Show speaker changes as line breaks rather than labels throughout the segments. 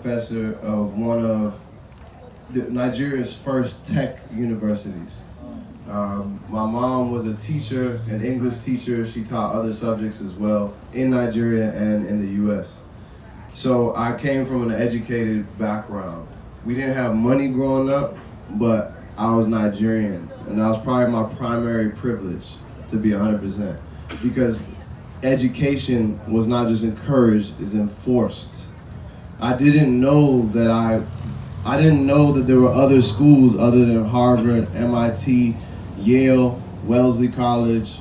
professor of one of Nigeria's first tech universities. My mom was a teacher, an English teacher. She taught other subjects as well in Nigeria and in the U.S. So I came from an educated background. We didn't have money growing up, but I was Nigerian, and that was probably my primary privilege, to be 100%, because education was not just encouraged, it's enforced. I didn't know that there were other schools other than Harvard, MIT, Yale, Wellesley College,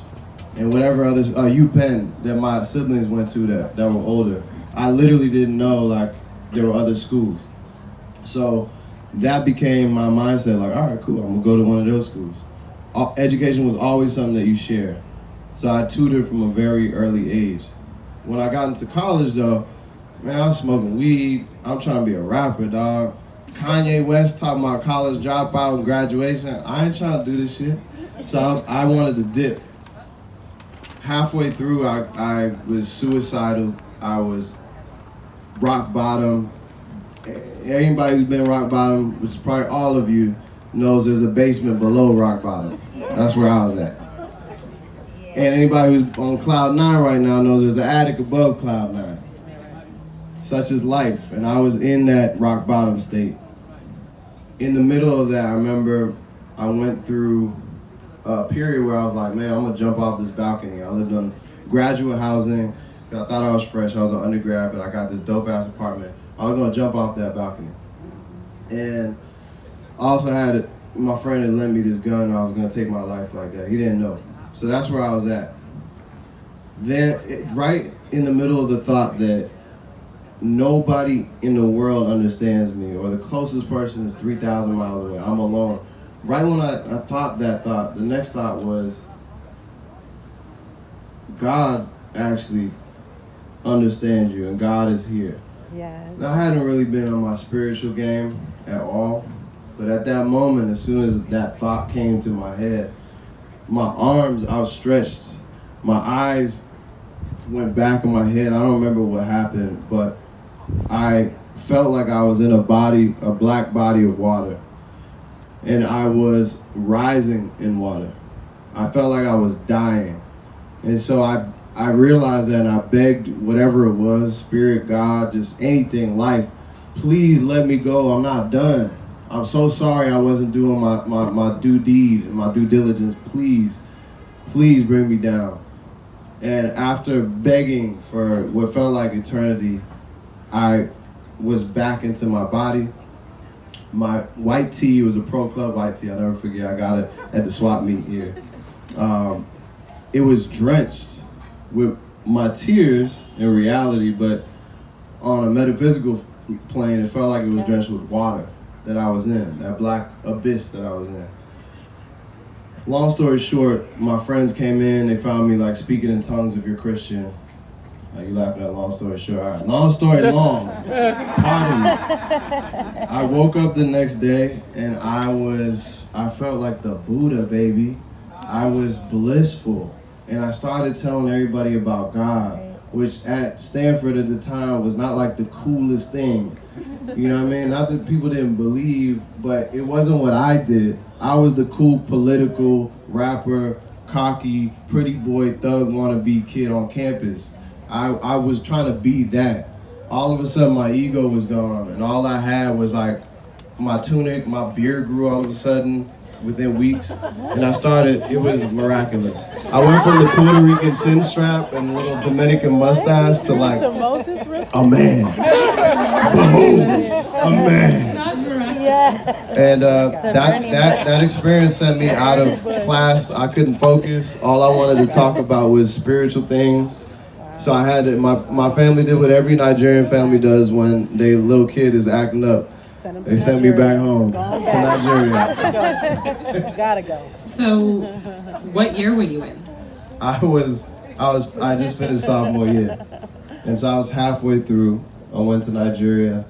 and whatever others, UPenn, that my siblings went to that were older. I literally didn't know like there were other schools. So that became my mindset, like, all right, cool, I'm gonna go to one of those schools. Education was always something that you share. So I tutored from a very early age. When I got into college though, man, I was smoking weed. I'm trying to be a rapper, dog. Kanye West talking about college dropout and graduation. I ain't trying to do this shit. So I wanted to dip. Halfway through, I was suicidal. I was rock bottom. Anybody who's been rock bottom, which is probably all of you, knows there's a basement below rock bottom. That's where I was at. And anybody who's on cloud 9 right now knows there's an attic above cloud 9. Such is life, and I was in that rock bottom state. In the middle of that, I remember I went through a period where I was like, man, I'm gonna jump off this balcony. I lived on graduate housing. I thought I was fresh. I was an undergrad, but I got this dope ass apartment. I was gonna jump off that balcony. And I also had my friend had lent me this gun, and I was gonna take my life like that. He didn't know. So that's where I was at. Then, right in the middle of the thought that nobody in the world understands me, or the closest person is 3,000 miles away, I'm alone. Right when I thought that thought, the next thought was, God actually understands you, and God is here.
Yes.
Now, I hadn't really been on my spiritual game at all, but at that moment, as soon as that thought came to my head, my arms outstretched, my eyes went back in my head. I don't remember what happened, but I felt like I was in a black body of water, and I was rising in water. I felt like I was dying. And so I realized that, and I begged whatever it was, spirit, God, just anything, life, please let me go. I'm not done. I'm so sorry I wasn't doing my due deed and my due diligence. Please bring me down. And after begging for what felt like eternity, I was back into my body. My white tee was a Pro Club white tee. I'll never forget. I got it at the swap meet here. It was drenched with my tears in reality, but on a metaphysical plane, it felt like it was drenched with water that I was in, that black abyss that I was in. Long story short, my friends came in, they found me like speaking in tongues if you're Christian. You laughing at long story short. All right, long story long. Pardon me. I woke up the next day and I felt like the Buddha, baby. I was blissful. And I started telling everybody about God, which at Stanford at the time was not like the coolest thing. You know what I mean? Not that people didn't believe, but it wasn't what I did. I was the cool political rapper, cocky, pretty boy, thug wannabe kid on campus. I was trying to be that. All of a sudden my ego was gone, and all I had was like my tunic, my beard grew all of a sudden within weeks, and it was miraculous. I went from the Puerto Rican chin strap and little Dominican mustache to like a man. Boom, a man. And that experience sent me out of class. I couldn't focus. All I wanted to talk about was spiritual things. So I had my family did what every Nigerian family does when their little kid is acting up. They sent me back home to Nigeria.
Gotta go.
So, what year were you in?
I just finished sophomore year, and so I was halfway through. I went to Nigeria.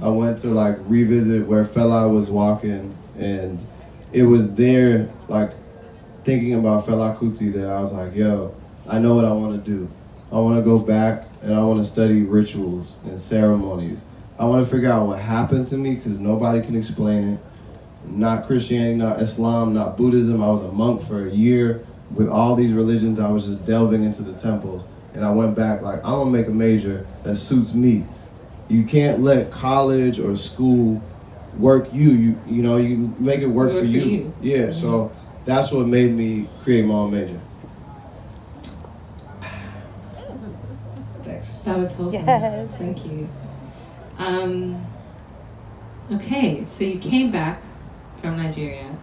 I went to like revisit where Fela was walking, and it was there, like thinking about Fela Kuti, that I was like, yo, I know what I want to do. I want to go back and I want to study rituals and ceremonies I want to figure out what happened to me because nobody can explain it. Not Christianity, not Islam, not Buddhism. I was a monk for a year with all these religions. I was just delving into the temples. And I went back like, I'm gonna make a major that suits me. You can't let college or school work you. You know, you make it work for you. Yeah, mm-hmm. So that's what made me create my own major. Thanks.
That was wholesome.
Yes.
Thank you. Okay, so you came back from Nigeria.